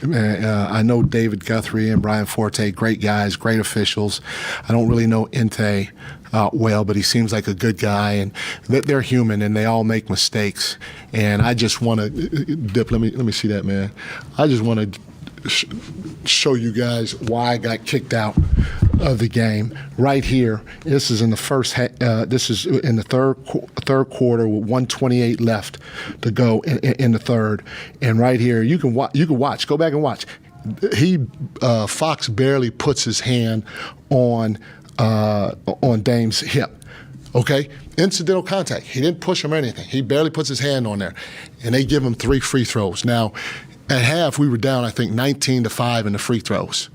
Man, I know David Guthrie and Brian Forte, great guys, great officials. I don't really know Inte well, but he seems like a good guy, and they're human, and they all make mistakes. And I just want to, Dip, let me see that, man. I just want to show you guys why I got kicked out of the game. Right here, this is in the this is in the third quarter with 1:28 left to go in the third. And right here, you can watch. Go back and watch. Fox barely puts his hand on Dame's hip. Okay, incidental contact. He didn't push him or anything. He barely puts his hand on there, and they give him 3 free throws. Now, at half, we were down, I think, 19-5 in the free throws.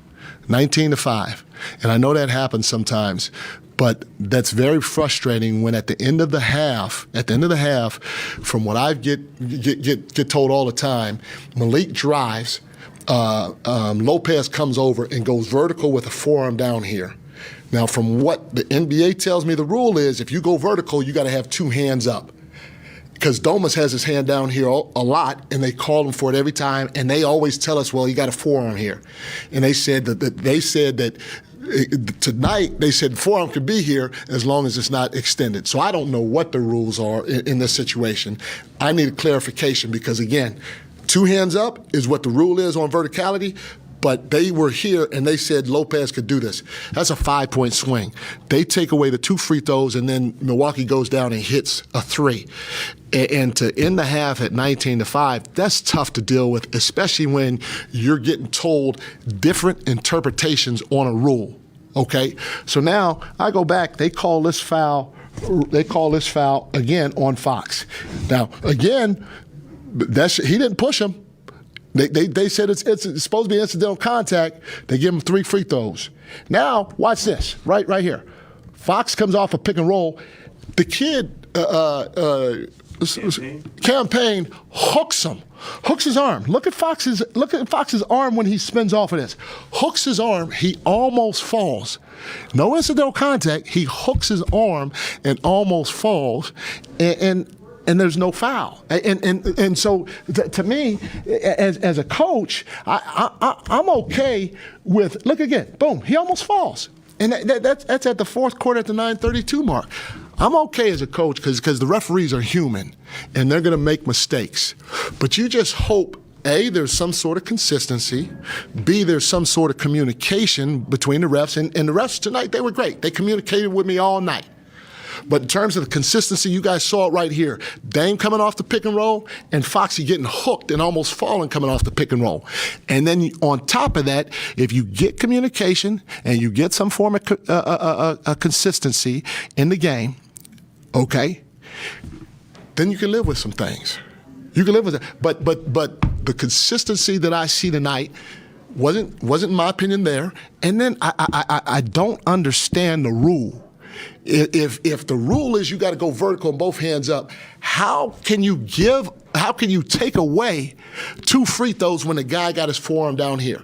19-5. And I know that happens sometimes, but that's very frustrating when at the end of the half, from what I get told all the time, Malik drives, Lopez comes over and goes vertical with a forearm down here. Now, from what the NBA tells me, the rule is if you go vertical, you got to have 2 hands up. Because Domas has his hand down here a lot, and they call him for it every time, and they always tell us, well, you got a forearm here. And they said that tonight, they said the forearm could be here as long as it's not extended. So I don't know what the rules are in this situation. I need a clarification because, again, 2 hands up is what the rule is on verticality, but they were here and they said Lopez could do this. That's a 5-point swing. They take away the 2 free throws, and then Milwaukee goes down and hits a 3. And to end the half at 19-5, that's tough to deal with, especially when you're getting told different interpretations on a rule. Okay? So now I go back, they call this foul again on Fox. Now, again, he didn't push him. They said it's supposed to be incidental contact. They give him 3 free throws. Now, watch this, right here. Fox comes off a pick and roll. The kid, Campaign hooks him, hooks his arm. Look at Fox's arm when he spins off of this. Hooks his arm, he almost falls. No incidental contact, he hooks his arm and almost falls, and there's no foul. And so to me, as a coach, I'm okay with, look again, boom, he almost falls. And that's at the fourth quarter at the 9:32 mark. I'm okay as a coach because the referees are human and they're going to make mistakes. But you just hope, A, there's some sort of consistency, B, there's some sort of communication between the refs. And the refs tonight, they were great. They communicated with me all night. But in terms of the consistency, you guys saw it right here. Dame coming off the pick and roll and Foxy getting hooked and almost falling coming off the pick and roll. And then on top of that, if you get communication and you get some form of consistency in the game, okay, then you can live with some things. You can live with it. But the consistency that I see tonight wasn't in my opinion there. And then I don't understand the rule. If the rule is you got to go vertical and both hands up, how can you take away 2 free throws when the guy got his forearm down here?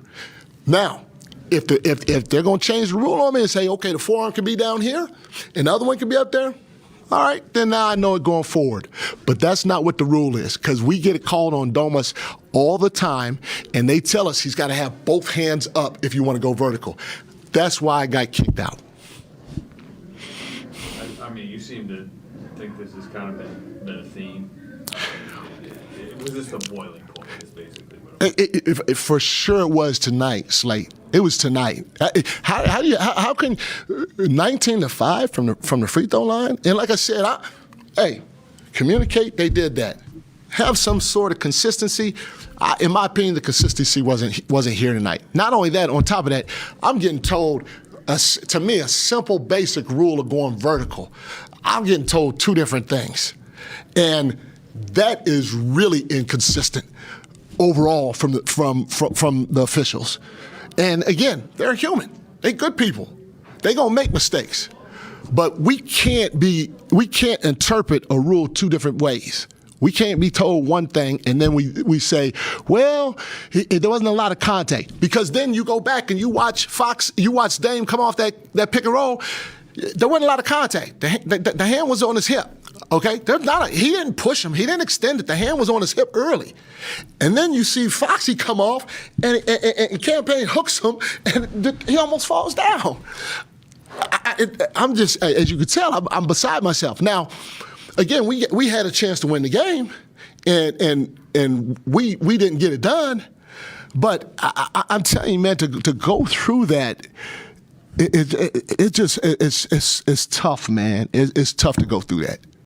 Now, if they're going to change the rule on me and say, okay, the forearm can be down here and the other one can be up there, all right, then now I know it going forward. But that's not what the rule is, because we get it called on Domas all the time, and they tell us he's got to have both hands up if you want to go vertical. That's why I got kicked out. I mean, you seem to think this has kind of been a theme. Was this the boiling point, is basically what it for sure it was tonight, Slate. It was tonight. How can 19-5 from the free throw line? And like I said, communicate. They did that. Have some sort of consistency. In my opinion, the consistency wasn't here tonight. Not only that, on top of that, I'm getting told, to me, a simple, basic rule of going vertical. I'm getting told 2 different things, and that is really inconsistent overall from the officials. And again, they're human. They're good people. They're gonna make mistakes, but we can't interpret a rule 2 different ways. We can't be told one thing and then we say, well, there wasn't a lot of contact, because then you go back and you watch Dame come off that pick and roll. There wasn't a lot of contact. The hand was on his hip. Okay, there's not. He didn't push him. He didn't extend it. The hand was on his hip early, and then you see Foxy come off, and Campaign hooks him, and he almost falls down. I'm just, as you can tell, I'm beside myself. Now, again, we had a chance to win the game, and we didn't get it done. But I'm telling you, man, to go through that, it's tough, man. It's tough to go through that.